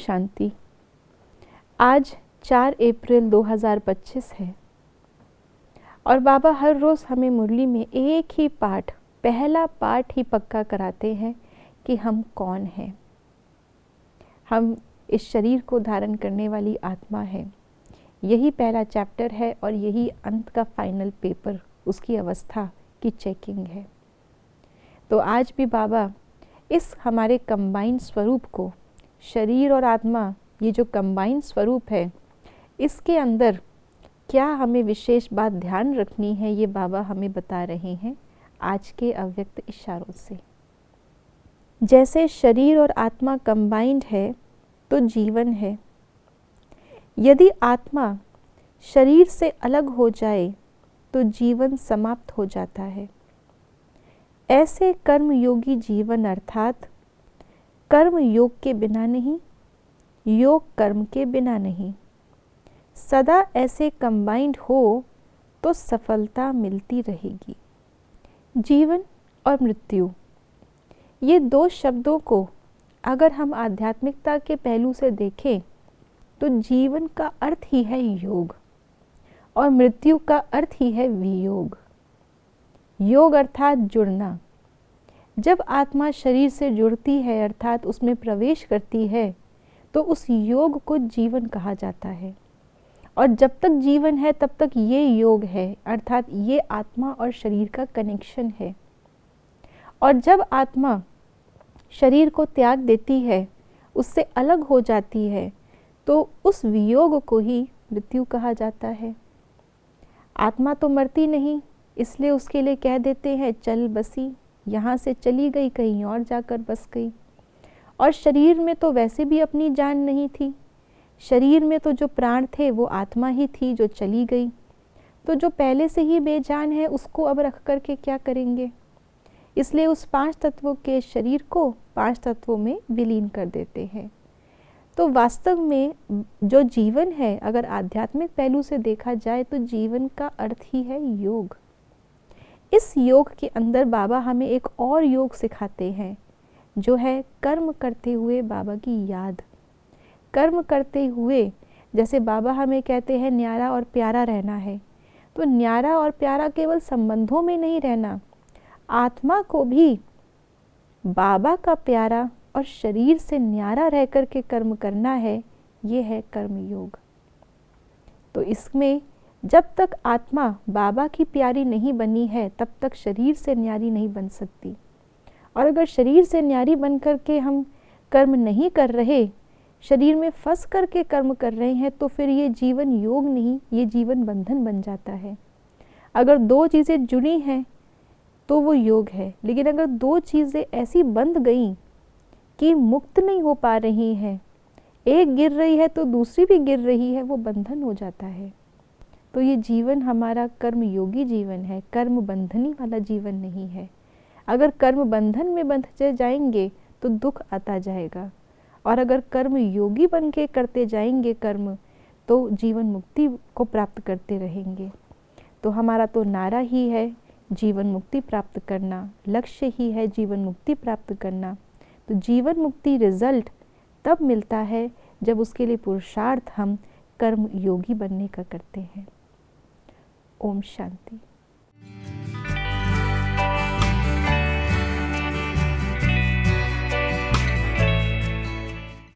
शांति। आज 4 अप्रैल 2025 है और बाबा हर रोज़ हमें मुरली में एक ही पाठ, पहला पाठ ही पक्का कराते हैं कि हम कौन हैं। हम इस शरीर को धारण करने वाली आत्मा है। यही पहला चैप्टर है और यही अंत का फाइनल पेपर, उसकी अवस्था की चेकिंग है। तो आज भी बाबा इस हमारे कंबाइंड स्वरूप को, शरीर और आत्मा, ये जो कंबाइंड स्वरूप है, इसके अंदर क्या हमें विशेष बात ध्यान रखनी है, ये बाबा हमें बता रहे हैं आज के अव्यक्त इशारों से। जैसे शरीर और आत्मा कंबाइंड है तो जीवन है। यदि आत्मा शरीर से अलग हो जाए तो जीवन समाप्त हो जाता है। ऐसे कर्म योगी जीवन अर्थात कर्म योग के बिना नहीं, योग कर्म के बिना नहीं, सदा ऐसे कंबाइंड हो तो सफलता मिलती रहेगी। जीवन और मृत्यु, ये दो शब्दों को अगर हम आध्यात्मिकता के पहलू से देखें तो जीवन का अर्थ ही है योग और मृत्यु का अर्थ ही है वियोग। योग अर्थात जुड़ना। जब आत्मा शरीर से जुड़ती है अर्थात उसमें प्रवेश करती है तो उस योग को जीवन कहा जाता है। और जब तक जीवन है तब तक ये योग है, अर्थात ये आत्मा और शरीर का कनेक्शन है। और जब आत्मा शरीर को त्याग देती है, उससे अलग हो जाती है, तो उस वियोग को ही मृत्यु कहा जाता है। आत्मा तो मरती नहीं, इसलिए उसके लिए कह देते हैं चल बसी, यहाँ से चली गई, कहीं और जाकर बस गई। और शरीर में तो वैसे भी अपनी जान नहीं थी। शरीर में तो जो प्राण थे वो आत्मा ही थी जो चली गई। तो जो पहले से ही बेजान है उसको अब रख कर के क्या करेंगे। इसलिए उस 5 तत्वों के शरीर को 5 तत्वों में विलीन कर देते हैं। तो वास्तव में जो जीवन है, अगर आध्यात्मिक पहलू से देखा जाए तो जीवन का अर्थ ही है योग। इस योग के अंदर बाबा हमें एक और योग सिखाते हैं जो है कर्म करते हुए बाबा की याद। कर्म करते हुए, जैसे बाबा हमें कहते हैं न्यारा और प्यारा रहना है, तो न्यारा और प्यारा केवल संबंधों में नहीं रहना, आत्मा को भी बाबा का प्यारा और शरीर से न्यारा रह कर के कर्म करना है। ये है कर्म योग। तो इसमें जब तक आत्मा बाबा की प्यारी नहीं बनी है तब तक शरीर से न्यारी नहीं बन सकती। और अगर शरीर से न्यारी बन कर के हम कर्म नहीं कर रहे, शरीर में फंस करके कर्म कर रहे हैं, तो फिर ये जीवन योग नहीं, ये जीवन बंधन बन जाता है। अगर 2 चीज़ें जुड़ी हैं तो वो योग है, लेकिन अगर 2 चीज़ें ऐसी बंध गई कि मुक्त नहीं हो पा रही हैं, एक गिर रही है तो दूसरी भी गिर रही है, वो बंधन हो जाता है। तो ये जीवन हमारा कर्म योगी जीवन है, कर्म बंधनी वाला जीवन नहीं है। अगर कर्म बंधन में बंध जाएंगे तो दुख आता जाएगा, और अगर कर्म योगी बन के करते जाएंगे कर्म, तो जीवन मुक्ति को प्राप्त करते रहेंगे। तो हमारा तो नारा ही है जीवन मुक्ति प्राप्त करना, लक्ष्य ही है जीवन मुक्ति प्राप्त करना। तो जीवन मुक्ति रिजल्ट तब मिलता है जब उसके लिए पुरुषार्थ हम कर्म योगी बनने का करते हैं। ओम शांति।